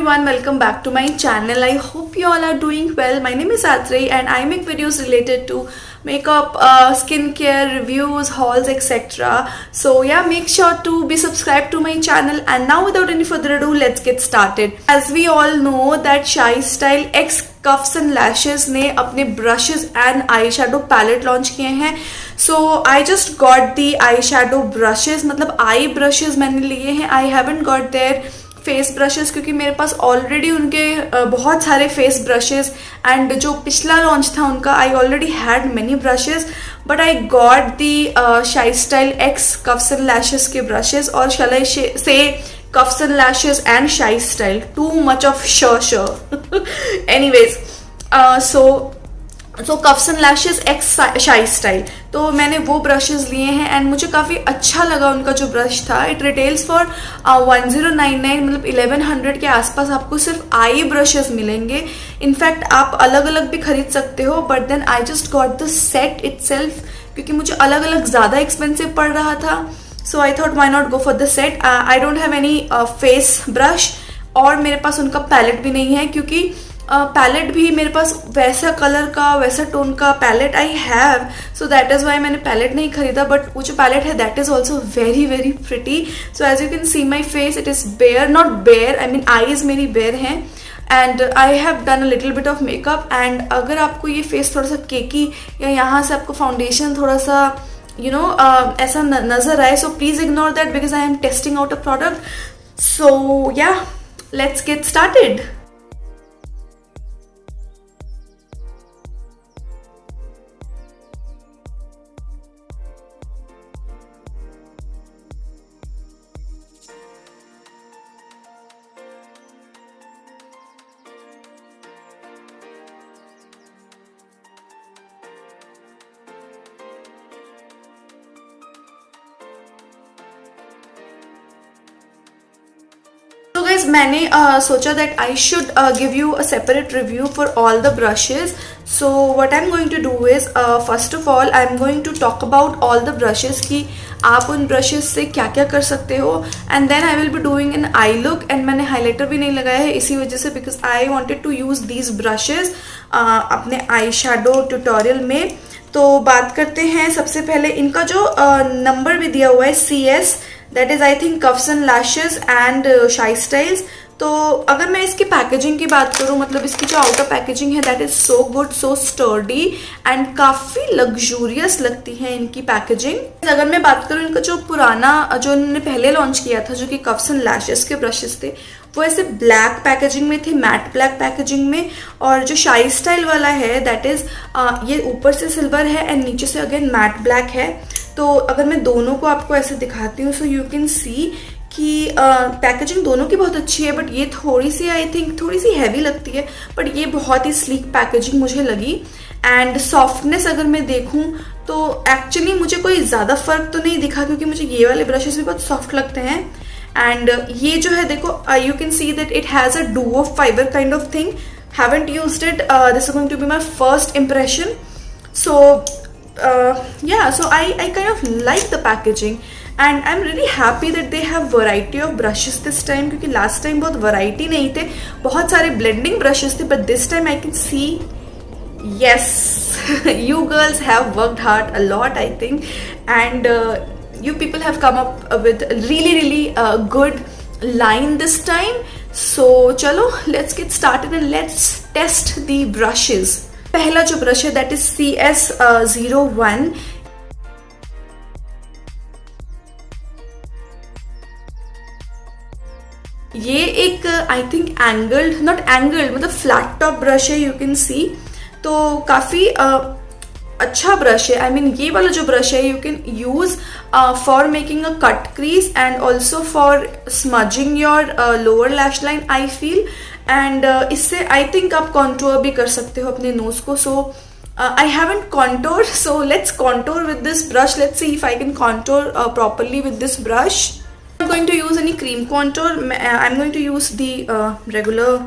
everyone, welcome back to my channel. I hope you all are doing well. My name is Atrey and I make videos related to makeup, skincare, reviews, hauls, etc. So yeah, make sure to be subscribed to my channel. And now without any further ado, let's get started. As we all know that Shy Style X Cuffs and Lashes ने अपने brushes and eyeshadow palette launch किए हैं. So I just got the eyeshadow brushes, मतलब eye brushes मैंने लिए हैं. I haven't got their face brushes क्योंकि मेरे पास ऑलरेडी उनके बहुत सारे फेस ब्रशेस एंड जो पिछला लॉन्च था उनका I already had many brushes but I got the shy style X cuffs and lashes के ब्रशेस और shall I say cuffs and lashes and shy style too much of anyways so cuffs and lashes X shy style तो मैंने वो brushes लिए हैं and मुझे काफ़ी अच्छा लगा उनका जो ब्रश था. इट रिटेल्स फॉर 1099 मतलब 1100 के आसपास आपको सिर्फ आई ब्रशेस मिलेंगे. इनफैक्ट आप अलग अलग भी खरीद सकते हो but then I just got the set itself क्योंकि मुझे अलग अलग ज़्यादा एक्सपेंसिव पड़ रहा था. So I thought why not go for the set. I don't have any face brush और मेरे पास उनका पैलेट भी नहीं है क्योंकि पैलेट भी मेरे पास वैसा कलर का वैसा टोन का palette I have. So that is why मैंने पैलेट नहीं खरीदा बट वो जो पैलेट है that is also very very pretty. So as you can see my face it is bare not bare I mean eyes मेरी bare हैं and I have done a little bit of makeup. And अगर आपको ये face थोड़ा सा केकी या यहाँ से आपको फाउंडेशन थोड़ा सा ऐसा नज़र आए so please ignore that because I am testing out a product. So yeah let's get started. So guys, मैंने सोचा that I should give you a separate review for all the brushes. So what I'm going to do is first of all I'm going to talk about all the brushes कि आप उन brushes से क्या क्या कर सकते हो and then I will be doing an eye look and मैंने highlighter भी नहीं लगाया है इसी वजह से because I wanted to use these brushes अपने eye shadow tutorial में. तो बात करते हैं सबसे पहले इनका जो नंबर भी दिया हुआ है CS that is I think coughs and lashes and शाई स्टाइल्स. तो अगर मैं इसकी पैकेजिंग की बात करूँ मतलब इसकी जो आउटर पैकेजिंग है that is so good so sturdy and काफ़ी लग्जूरियस लगती है इनकी पैकेजिंग. अगर मैं बात करूँ इनका जो पुराना जो इन्होंने पहले लॉन्च किया था जो कि कफ्स एंड लैशेस के ब्रशेस थे वो ऐसे ब्लैक पैकेजिंग में थे, मैट ब्लैक पैकेजिंग में. और जो शाई स्टाइल वाला है दैट इज़ ये ऊपर से सिल्वर है एंड नीचे से अगेन मैट ब्लैक है. तो अगर मैं दोनों को आपको ऐसे दिखाती हूँ सो यू कैन सी कि पैकेजिंग दोनों की बहुत अच्छी है बट ये थोड़ी सी आई थिंक थोड़ी सी हैवी लगती है बट ये बहुत ही स्लीक पैकेजिंग मुझे लगी. एंड सॉफ्टनेस अगर मैं देखूँ तो एक्चुअली मुझे कोई ज़्यादा फ़र्क तो नहीं दिखा क्योंकि मुझे ये वाले ब्रशेस भी बहुत सॉफ्ट लगते हैं. एंड ये जो है देखो you can see that it has a duo fibre kind of thing. Haven't used it. This is going to be my first impression. So yeah, so I kind of like the packaging and I'm really happy that they have variety of brushes this time क्योंकि last time बहुत variety नहीं थे, बहुत सारे blending brushes थे but this time I can see yes you girls have worked hard a lot I think and you people have come up with really good line this time. So चलो let's get started and let's test the brushes. पहला जो brush है that is CS01. ये एक I think angled not angled मतलब flat top brush है you can सी. तो काफ़ी अच्छा ब्रश है. आई मीन ये वाला जो ब्रश है you can use for making a cut crease and also for smudging your lower lash line I feel. And इससे आई थिंक आप कॉन्टोर भी कर सकते हो अपने नोज को. So I haven't contour so let's contour with this brush. Let's see if I can contour properly with this brush. I am going to use any cream contour. I am going to use the regular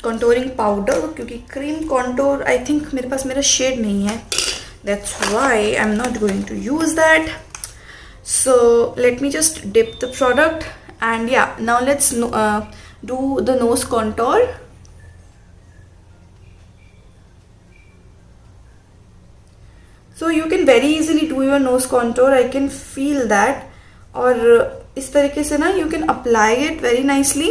contouring powder क्योंकि cream contour I think मेरे पास मेरा shade नहीं है. That's why I'm not going to use that. So let me just dip the product and yeah, now let's do the nose contour. So you can very easily do your nose contour, I can feel that. और इस तरीके से ना you can apply it very nicely.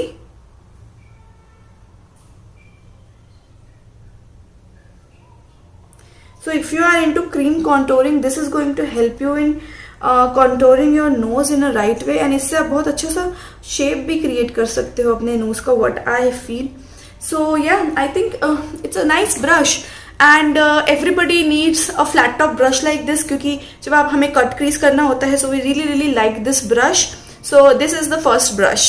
So if you are into cream contouring, this is going to help you in contouring your nose in a right way, and इससे आप बहुत अच्छा सा shape भी create कर सकते हो अपने nose का, what I feel. So yeah, I think it's a nice brush. And everybody needs a flat top brush like this, क्योंकि जब आप हमें कट क्रीज करना होता है, so we really like this brush. So this is the first brush.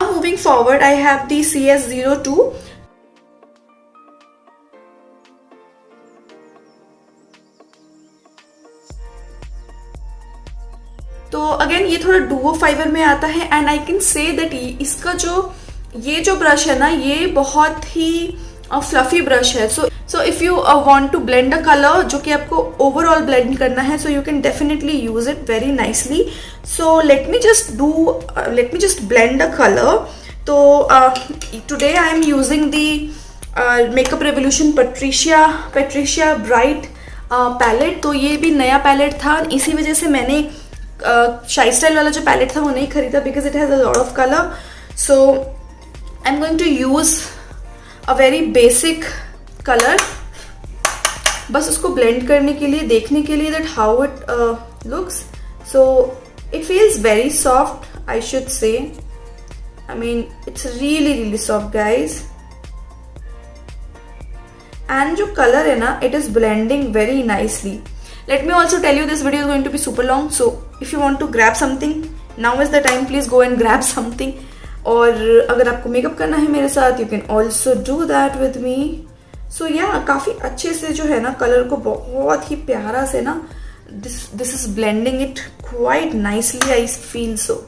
Moving forward, I have the CS02. तो again ये थोड़ा डुओ फाइबर में आता है, and I can say that इसका ये जो ब्रश है ना, ये बहुत ही फ्लफी ब्रश है. So if you want to blend a colour, जो कि आपको ओवरऑल ब्लेंड करना है, so you can definitely use it very nicely. So let me just blend a colour. तो today I am using the Makeup Revolution Patricia Bright palette. तो ये भी नया पैलेट था, इसी वजह से मैंने शाई स्टाइल वाला जो पैलेट था वो नहीं खरीदा, because it has a lot of colour. So I am going to use a very basic colour, बस उसको ब्लेंड करने के लिए, देखने के लिए that how it looks. So it feels very soft, I should say. I mean it's really soft guys. And जो colour है ना, it is blending very nicely. Let me also tell you, this video is going to be super long, so if you want to grab something, now is the time. Please go and grab something. और अगर आपको makeup करना है मेरे साथ, you can also do that with me. So yeah, काफ़ी अच्छे से जो है ना, कलर को बहुत ही प्यारा से ना, this is blending it quite nicely, I feel so.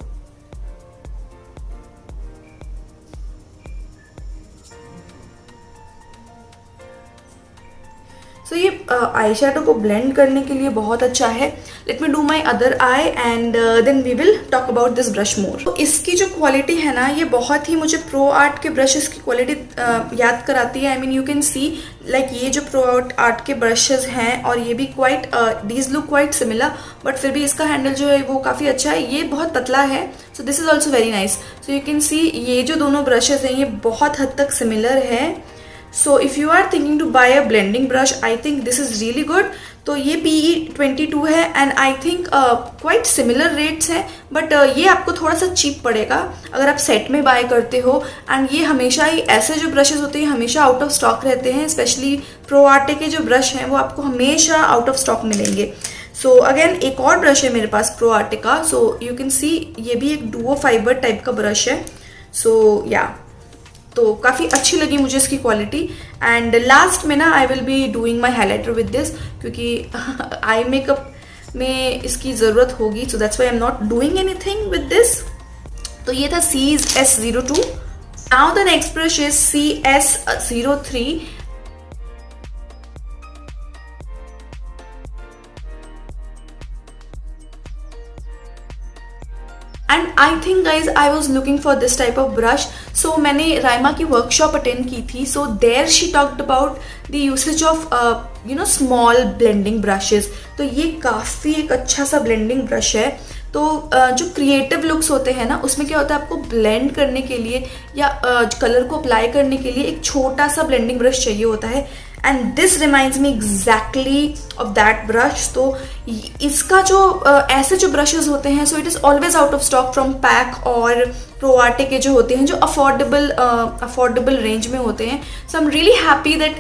तो ये आई शैडो को ब्लेंड करने के लिए बहुत अच्छा है. Let me do my other eye and then we will talk about this brush more. तो इसकी जो क्वालिटी है ना, ये बहुत ही मुझे प्रो आर्ट के ब्रशेस की क्वालिटी याद कराती है. I mean you can C like ये जो प्रो आर्ट के ब्रशेस हैं, और ये भी quite these look quite similar, but फिर भी इसका हैंडल जो है वो काफ़ी अच्छा है. ये बहुत पतला है, सो this is also very nice. So you can सी ये जो दोनों ब्रशेस हैं, ये बहुत हद तक सिमिलर है. So if you are thinking to buy a blending brush, I think this is really good. तो ये PE22 है, and I think quite similar rates है, but ये आपको थोड़ा सा cheap पड़ेगा अगर आप सेट में बाय करते हो. एंड ये हमेशा ही, ऐसे जो ब्रशेस होते हैं हमेशा आउट ऑफ स्टॉक रहते हैं, स्पेशली प्रो आर्टे के जो ब्रश हैं वो आपको हमेशा आउट ऑफ स्टॉक मिलेंगे. सो अगेन एक और ब्रश है मेरे पास प्रो आर्टे का. सो यू कैन सी ये भी एक डुओ फाइबर टाइप का ब्रश है. सो या तो काफ़ी अच्छी लगी मुझे इसकी क्वालिटी. एंड लास्ट में ना I will be doing my highlighter with this, क्योंकि आई मेकअप में इसकी ज़रूरत होगी. So that's why I am not doing anything with this. तो ये था CS02. Now the next brush is CS03. And I think guys I was looking for this type of brush. So मैंने राइमा की workshop attend की थी. So there she talked about the usage of small blending brushes. तो ये काफ़ी एक अच्छा सा ब्लेंडिंग ब्रश है. तो जो क्रिएटिव लुक्स होते हैं ना, उसमें क्या होता है, आपको ब्लेंड करने के लिए या कलर को अप्लाई करने के लिए एक छोटा सा ब्लेंडिंग ब्रश चाहिए होता है. And this reminds me exactly of that brush. तो इसका जो ऐसे जो ब्रशेज होते हैं, so it is always out of stock from pack और प्रो आर्टे के जो होते हैं, जो अफोर्डेबल रेंज में होते हैं. So I am really happy that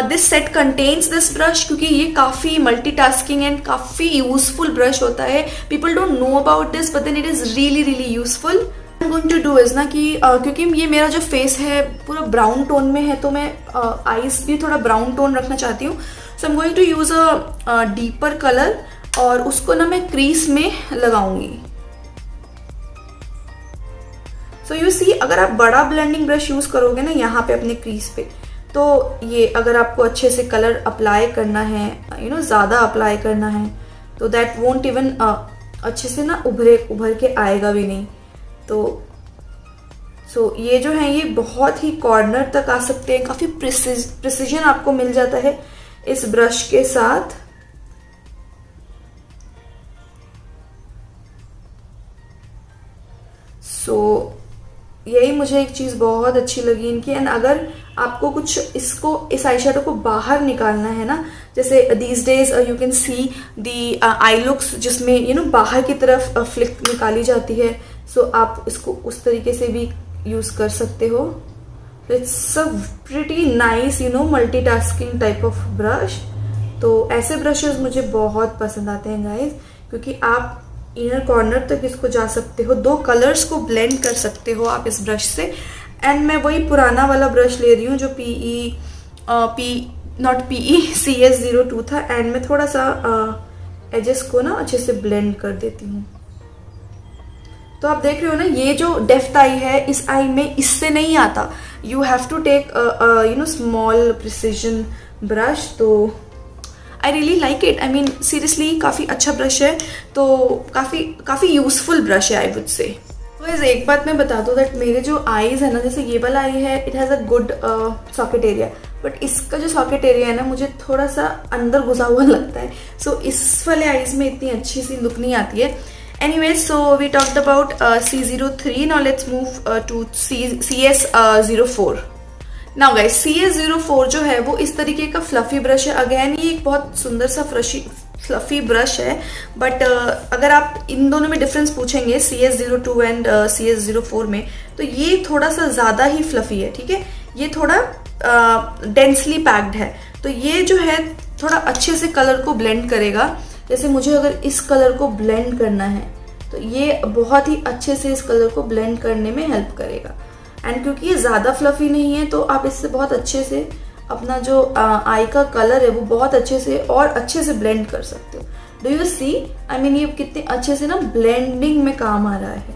this set contains this brush, क्योंकि ये काफ़ी मल्टीटास्किंग एंड काफ़ी यूजफुल ब्रश होता है. People don't know about this, but then it is really useful. I'm going to do is ना कि क्योंकि ये मेरा जो फेस है पूरा ब्राउन टोन में है, तो मैं आईज भी थोड़ा ब्राउन टोन रखना चाहती हूँ. So I am going to use a deeper colour, और उसको ना मैं क्रीज में लगाऊंगी. सो यू सी, अगर आप बड़ा ब्लेंडिंग ब्रश यूज़ करोगे ना यहाँ पे अपने क्रीज पे, तो ये अगर आपको अच्छे से कलर अप्लाई करना है, ज़्यादा अप्लाई करना है, तो दैट वोंट इवन अच्छे से ना उभर के आएगा भी नहीं. तो सो ये जो है ये बहुत ही कॉर्नर तक आ सकते हैं, काफ़ी प्रिसीजन आपको मिल जाता है इस ब्रश के साथ। सो यही मुझे एक चीज़ बहुत अच्छी लगी इनकी। एंड अगर आपको कुछ इस आई शेडो को बाहर निकालना है ना, जैसे these days you can C the I looks जिसमें बाहर की तरफ फ्लिक निकाली जाती है, सो आप इसको उस तरीके से भी यूज़ कर सकते हो। It's a pretty nice multitasking type of brush. तो ऐसे ब्रशेस मुझे बहुत पसंद आते हैं गाइस, क्योंकि आप इनर कॉर्नर तक इसको जा सकते हो, 2 कलर्स को ब्लेंड कर सकते हो आप इस ब्रश से। एंड मैं वही पुराना वाला ब्रश ले रही हूँ जो CS02 था। एंड मैं थोड़ा सा एजेस को ना अच्छे से ब्लेंड कर देती हूँ। तो आप देख रहे हो ना, ये जो डेफ्थ आई है इस आई में इससे नहीं आता। You have to take small precision brush. तो I really like it. I mean seriously काफ़ी अच्छा ब्रश है, तो काफ़ी यूजफुल ब्रश है आई वुड से। तो एक बात मैं बता दूँ दैट मेरे जो आईज है ना, जैसे ये वाला आई है it has a good socket area, but इसका जो सॉकेट एरिया है ना मुझे थोड़ा सा अंदर घुसा हुआ लगता है। सो इस वाले आईज में इतनी अच्छी सी लुक नहीं आती है। Anyways, so we talked about C03. Now let's move to CS04. Now guys, CS04 जो है वो इस तरीके का फ्लफी ब्रश है। अगेन ये एक बहुत सुंदर सा फ्लफी ब्रश है, बट अगर आप इन दोनों में डिफरेंस पूछेंगे CS02 एंड CS04 में, तो ये थोड़ा सा ज़्यादा ही फ्लफी है, ठीक है। ये थोड़ा डेंसली पैक्ड है, तो ये जो है थोड़ा अच्छे से कलर को ब्लेंड करेगा। जैसे मुझे अगर इस कलर को ब्लेंड करना है तो ये बहुत ही अच्छे से इस कलर को ब्लेंड करने में हेल्प करेगा। एंड क्योंकि ये ज़्यादा फ्लफी नहीं है तो आप इससे बहुत अच्छे से अपना जो आई का कलर है वो बहुत अच्छे से ब्लेंड कर सकते हो। Do you see, I mean ये कितने अच्छे से ना ब्लेंडिंग में काम आ रहा है।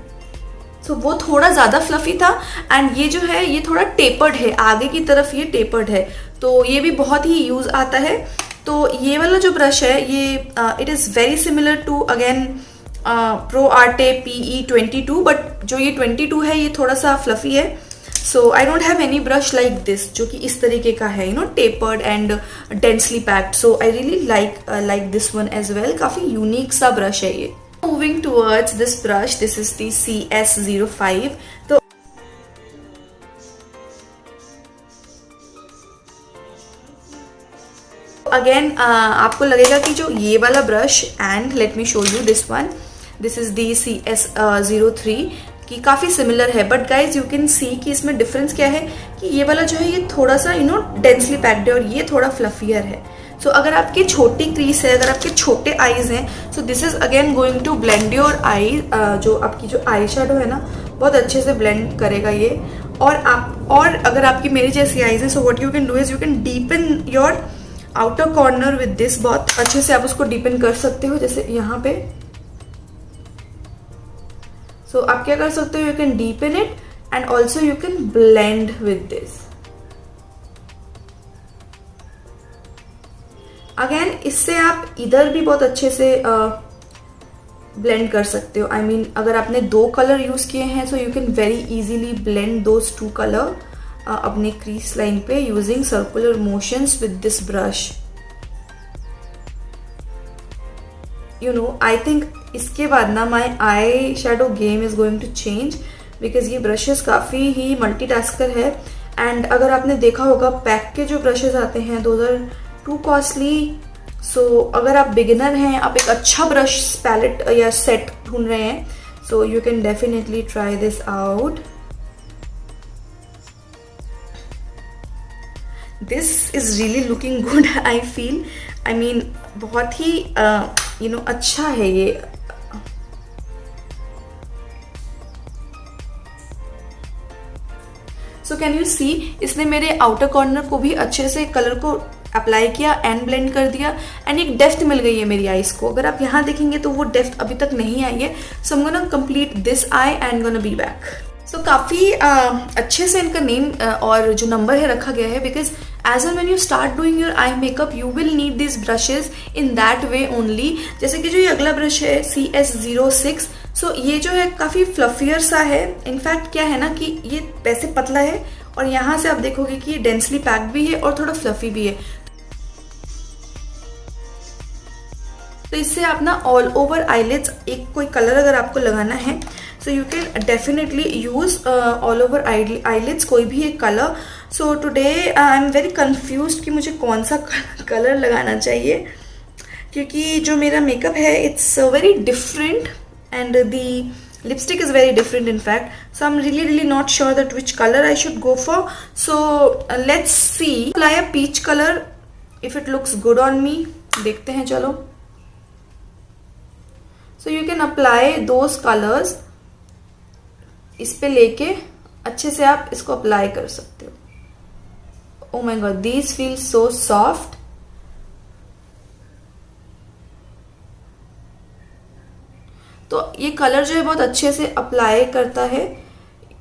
सो वो थोड़ा ज़्यादा फ्लफी था एंड ये जो है ये थोड़ा टेपर्ड है, आगे की तरफ ये टेपर्ड है, तो ये भी बहुत ही यूज़ आता है। तो ये वाला जो ब्रश है ये it is very similar to again Pro Arte PE22, but जो ये 22 है ये थोड़ा सा फ्लफी है। So I don't have any brush like this जो कि इस तरीके का है, tapered and densely packed. So I really like this one as well. काफ़ी यूनिक सा ब्रश है ये। Moving towards this brush, this is the CS05। तो अगेन आपको लगेगा कि जो ये वाला brush and let me show you this one, this is the CS03 की काफ़ी सिमिलर है, बट गाइज यू कैन सी कि इसमें डिफरेंस क्या है कि ये वाला जो है ये थोड़ा सा डेंसली पैक्ड है और ये थोड़ा फ्लफियर है। सो अगर आपकी छोटी क्रीज है, अगर आपके छोटे आईज हैं, so this is again going to blend your eye, जो आपकी जो आई शेडो है ना बहुत अच्छे से ब्लेंड करेगा ये। और अगर आपकी मेरी जैसी आईज है, so what you can do is you can deepen your outer corner with this. बहुत अच्छे से आप उसको डीपन कर सकते हो, जैसे यहाँ पे। सो आप क्या कर सकते हो, you can deepen it and also you can blend with this. Again इससे आप इधर भी बहुत अच्छे से ब्लेंड कर सकते हो। आई मीन अगर आपने 2 कलर यूज किए हैं, so you can very easily blend those 2 colour अपने क्रीज लाइन पे using circular motions with this brush. I think इसके बाद ना my eye shadow game is going to change, because ये ब्रशेस काफ़ी ही मल्टीटास्कर है। एंड अगर आपने देखा होगा पैक के जो ब्रशेस आते हैं दोज आर टू कॉस्टली। सो अगर आप बिगिनर हैं, आप एक अच्छा ब्रश पैलेट या सेट ढूंढ रहे हैं, so you can definitely try this out. This is really looking good I feel. I mean बहुत ही अच्छा है ये। सो कैन यू सी, इसने मेरे आउटर कॉर्नर को भी अच्छे से कलर को अप्लाई किया एंड ब्लेंड कर दिया एंड एक डेप्थ मिल गई है मेरी आईज को। अगर आप यहाँ देखेंगे तो वो डेप्थ अभी तक नहीं आई है। So I am gonna complete this eye and gonna be back. So काफ़ी अच्छे से इनका नेम और जो नंबर है रखा गया है, because as an when you start doing your eye makeup you will need this brushes in that way only. जैसे कि जो ये अगला ब्रश है CS06, सो ये जो है काफ़ी फ्लफियर सा है। इनफैक्ट क्या है ना कि ये वैसे पतला है और यहाँ से आप देखोगे कि ये डेंसली पैक्ड भी है और थोड़ा फ्लफी भी है। तो इससे आप ना ऑल ओवर आईलिड्स एक कोई कलर अगर आपको लगाना है, so you can definitely use all over eyelids कोई भी एक colour. So today I am very confused कि मुझे कौन सा कलर लगाना चाहिए, क्योंकि जो मेरा मेकअप है it's very different and the lipstick is very different in fact, so I'm really not sure that which color I should go for. So let's see, apply a peach color if it looks good on me. देखते हैं चलो। So you can apply those colors, इस पे लेके अच्छे से आप इसको अप्लाई कर सकते हो। Oh my god, these feel so soft. तो ये कलर जो है बहुत अच्छे से अप्लाई करता है।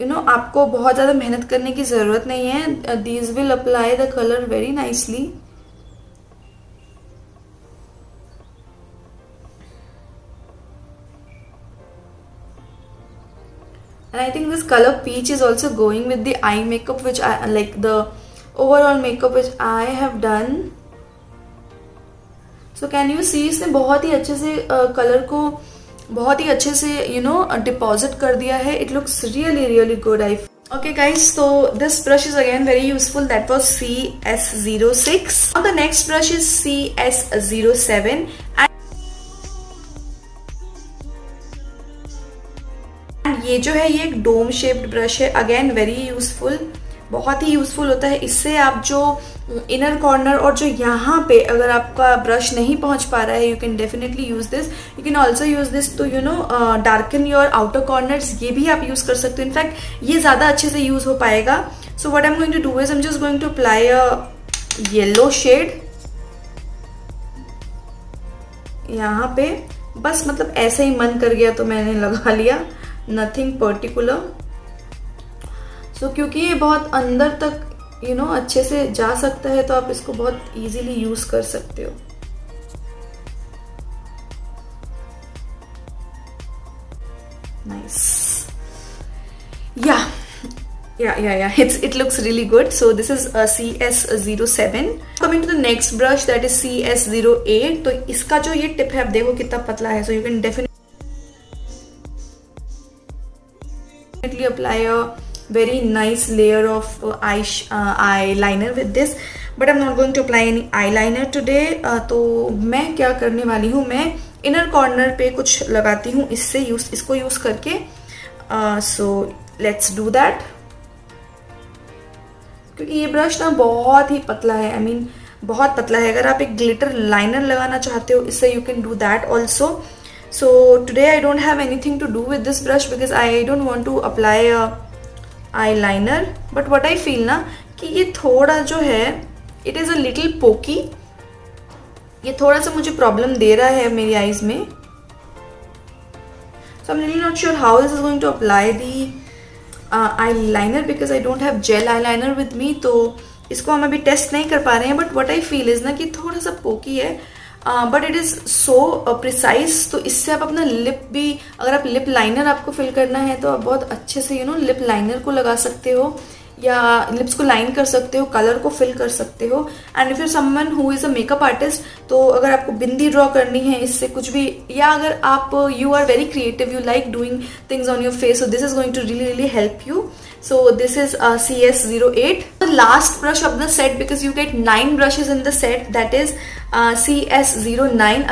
आपको बहुत ज़्यादा मेहनत करने की ज़रूरत नहीं है। These will apply the colour very nicely. And I think this color peach is also going with the eye makeup which I like, the overall makeup which I have done. So can you see, इसने बहुत ही अच्छे से colour को बहुत ही अच्छे से deposit कर दिया है। It looks really good. I okay guys, so this brush is again very useful. That was CS06. Now the next brush is CS07 and ये जो है ये एक डोम शेप्ड ब्रश है। अगेन वेरी यूजफुल, बहुत ही यूजफुल होता है। इससे आप जो इनर कॉर्नर और जो यहाँ पे अगर आपका ब्रश नहीं पहुँच पा रहा है, you can definitely use this. You can also use this to darken your outer corners, ये भी आप यूज कर सकते हो। इनफैक्ट ये ज़्यादा अच्छे से यूज हो पाएगा। So what I am going to do is I am just going to apply a yellow shade यहाँ पे। बस मतलब ऐसे ही मन कर गया तो मैंने लगा लिया, नथिंग पर्टिकुलर। सो क्योंकि ये बहुत अंदर तक अच्छे से जा सकता है, तो आप इसको बहुत इजीली यूज कर सकते हो। Nice, it looks really good. So this is CS07. Coming to the next brush, that is CS08. तो इसका जो ये टिप है, आप देखो कितना पतला है। So you can definitely apply a very nice layer of eyeliner with this, but I'm not going to apply any eyeliner today. तो मैं क्या करने वाली हूँ, मैं इनर कॉर्नर पे कुछ लगाती हूँ इसको यूज करके। So let's do that. क्योंकि ये ब्रश ना बहुत ही पतला है, I mean बहुत पतला है। अगर आप एक ग्लिटर लाइनर लगाना चाहते हो इससे, you can do that also. So today I don't have anything to do with this brush because I don't want to apply eyeliner, but what I feel ना कि ये थोड़ा जो है it is a little pokey, ये थोड़ा सा मुझे प्रॉब्लम दे रहा है मेरी आईज में। So I'm really not sure how this is going to apply the eyeliner because I don't have gel eyeliner with me, तो इसको हम अभी टेस्ट नहीं कर पा रहे हैं। But what I feel is ना कि थोड़ा सा पोकी है, but it is so precise. तो इससे आप अपना लिप भी, अगर आप लिप लाइनर आपको फिल करना है तो आप बहुत अच्छे से लिप लाइनर को लगा सकते हो या लिप्स को लाइन कर सकते हो, कलर को फिल कर सकते हो। And if you someone who is a makeup artist, तो अगर आपको बिंदी ड्रॉ करनी है इससे कुछ भी, या अगर आप you are very creative, you like doing things on your face, so this is going to really help you. So this is CS08. The last brush of the set, because you get 9 brushes in the set, that is CS09.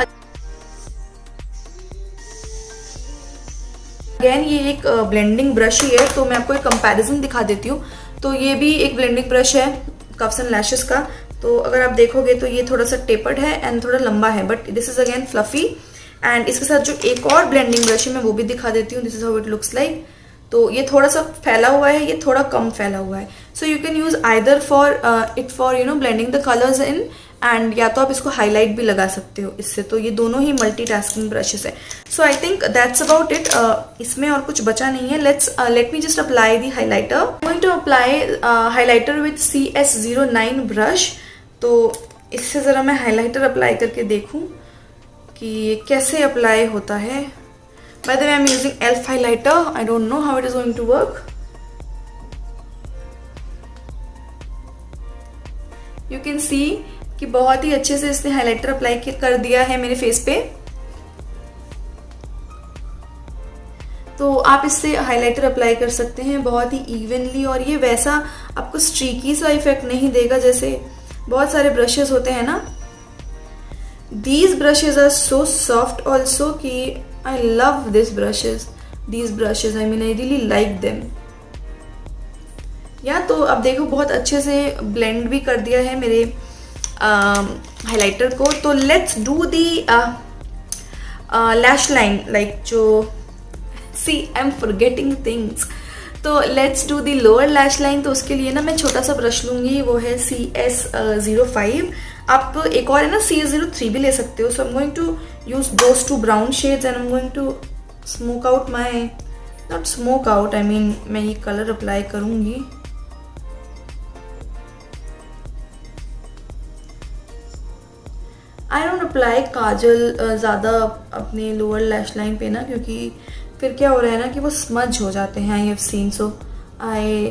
Again ये एक blending brush ही है, तो मैं आपको एक comparison दिखा देती हूँ। तो ये भी एक ब्लेंडिंग ब्रश है कफ्स एंड लैशेस का। तो अगर आप देखोगे तो ये थोड़ा सा टेपर्ड है एंड थोड़ा लंबा है, but this is again fluffy. And इसके साथ जो एक और ब्लेंडिंग ब्रश है मैं वो भी दिखा देती हूँ। This is how it looks like. तो ये थोड़ा सा फैला हुआ है, ये थोड़ा कम फैला हुआ है। So you can use either for blending the colours in, and या तो आप इसको हाईलाइट भी लगा सकते हो इससे। तो ये दोनों ही मल्टीटास्किंग ब्रशेस है। So I think that's about it. इसमें और कुछ बचा नहीं है। Let me just apply the highlighter. I am going to apply highlighter with CS09 brush. तो इससे ज़रा मैं हाईलाइटर अप्लाई करके देखूँ कि कैसे अप्लाई होता है। By the way, I'm using e.l.f. highlighter. I don't know how it is going to work. You can see कि बहुत ही अच्छे से इसने हाइलाइटर अप्लाई कर दिया है मेरे फेस पे। तो आप इससे हाइलाइटर अप्लाई कर सकते हैं बहुत ही इवनली, और ये वैसा आपको स्ट्रीकी सा इफेक्ट नहीं देगा जैसे बहुत सारे ब्रशेस होते हैं ना। These brushes are so soft also कि I love these brushes. I mean I really like them. या तो अब देखो बहुत अच्छे से ब्लेंड भी कर दिया है मेरे हाइलाइटर को। तो let's do the lash line, like जो सी आई एम फॉरगेटिंग थिंग्स। तो let's do the lower lash line. तो उसके लिए ना मैं छोटा सा ब्रश लूँगी, वो है CS05। आप एक और है ना CS03 भी ले सकते हो। So I am going to use those two brown shades and I am going to smoke out my, not smoke out, I mean मैं ये कलर अप्लाई करूँगी। आई डोंट अप्लाई काजल ज़्यादा अपने लोअर लैश लाइन पे ना, क्योंकि फिर क्या हो रहा है ना कि वो स्मज हो जाते हैं। I have seen, so I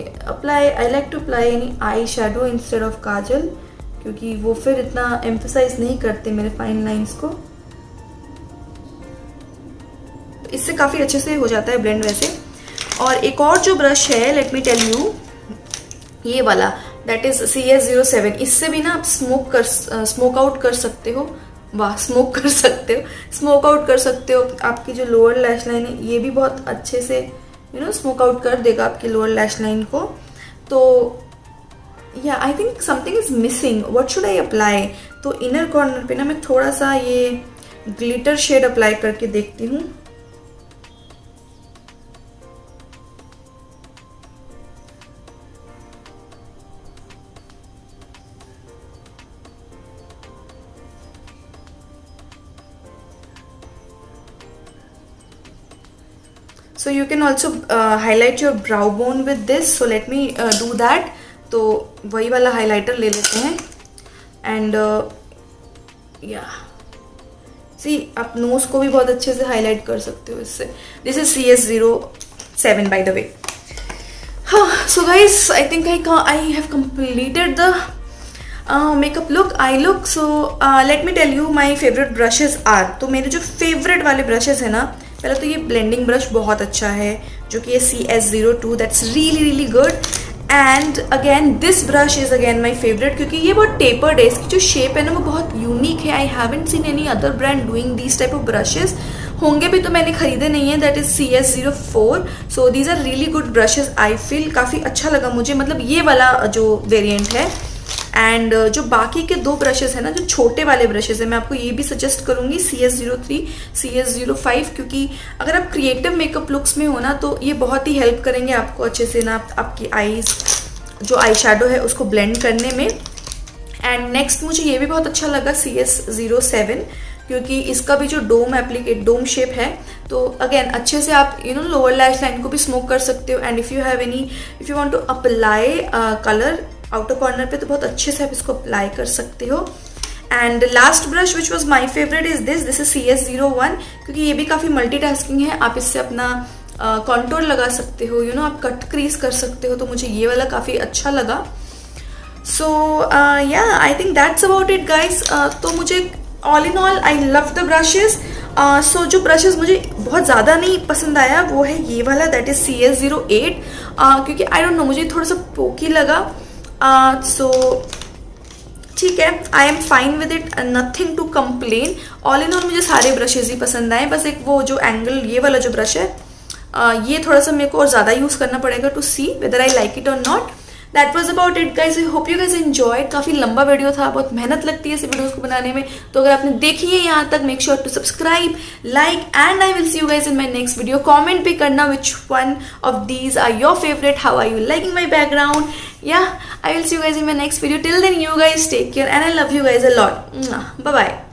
like to apply any eye shadow instead of kajal, क्योंकि वो फिर इतना एम्फसाइज नहीं करते मेरे फाइन लाइंस को। तो इससे काफ़ी अच्छे से हो जाता है ब्लेंड वैसे। और एक और जो ब्रश है, लेट मी टेल यू, ये वाला, दैट इज CS07। इससे भी ना आप स्मोक आउट कर सकते हो। वाह, स्मोक कर सकते हो, स्मोक आउट कर सकते हो। आपकी जो लोअर लैश लाइन है ये भी बहुत अच्छे से स्मोक आउट कर देगा आपकी लोअर लैश लाइन को। तो या I think something is missing, what should I apply. तो इनर कॉर्नर पे ना मैं थोड़ा सा ये ग्लिटर शेड अप्लाई करके देखती हूँ। So you can also highlight your brow bone with this. So let me do that. तो वही वाला हाइलाइटर ले लेते हैं एंड या सी आप नोज को भी बहुत अच्छे से हाईलाइट कर सकते हो इससे। This is CS07 by the way. So guys, I think I have completed the makeup look, eye look. So let me tell you my favorite brushes are. तो मेरे जो फेवरेट वाले ब्रशेस है ना, पहले तो ये ब्लेंडिंग ब्रश बहुत अच्छा है जो कि ये CS02, that's really good. And again this brush is again my favourite, क्योंकि ये बहुत टेपर्ड है, इसकी जो शेप है ना वो बहुत यूनिक है। I haven't seen any other brand doing these type of brushes, होंगे भी तो मैंने खरीदे नहीं है। That is CS04। So these are really good brushes, I feel काफ़ी अच्छा लगा मुझे, मतलब ये वाला जो वेरिएंट है। एंड जो बाकी के दो ब्रशेस हैं ना, जो छोटे वाले ब्रशेस हैं, मैं आपको ये भी सजेस्ट करूँगी CS03, CS05, क्योंकि अगर आप क्रिएटिव मेकअप लुक्स में हो ना तो ये बहुत ही हेल्प करेंगे आपको अच्छे से ना आपकी आईज जो आई शेडो है उसको ब्लेंड करने में। एंड नेक्स्ट मुझे ये भी बहुत अच्छा लगा CS07, क्योंकि इसका भी जो डोम शेप है, तो अगेन अच्छे से आप लोअर लैश लाइन को भी स्मोक कर सकते हो। And if you want to apply colour outer corner पे, तो बहुत अच्छे से आप इसको अप्लाई कर सकते हो। And last brush which was my favourite is this is CS01, क्योंकि ये भी काफ़ी मल्टीटास्किंग है। आप इससे अपना कॉन्टोर लगा सकते हो, आप कट क्रीज कर सकते हो, तो मुझे ये वाला काफ़ी अच्छा लगा। So yeah I think that's about it guys. तो मुझे all in all I love the brushes. So जो ब्रशेज मुझे बहुत ज़्यादा नहीं पसंद आया वो है ये वाला, दैट इज CS08, क्योंकि आई डोंट नो, मुझे थोड़ा सा पोकी लगा। सो ठीक है, I am fine with it, nothing to complain. All in all मुझे सारे ब्रशेज ही पसंद आए, बस एक वो जो एंगल ये वाला जो ब्रश है ये थोड़ा सा मेरे को और ज़्यादा यूज़ करना पड़ेगा to see whether I like it और not. That was about it guys. I hope you guys enjoyed. काफ़ी लंबा वीडियो था, बहुत मेहनत लगती है ऐसे वीडियोस को बनाने में, तो अगर आपने देखी है यहाँ तक, make sure to subscribe, like, and I will see you guys in my next video. Comment भी करना which one of these are your favourite, how are you liking my background. Yeah, I will see you guys in my next video. Till then, you guys take care and I love you guys a lot. Bye bye.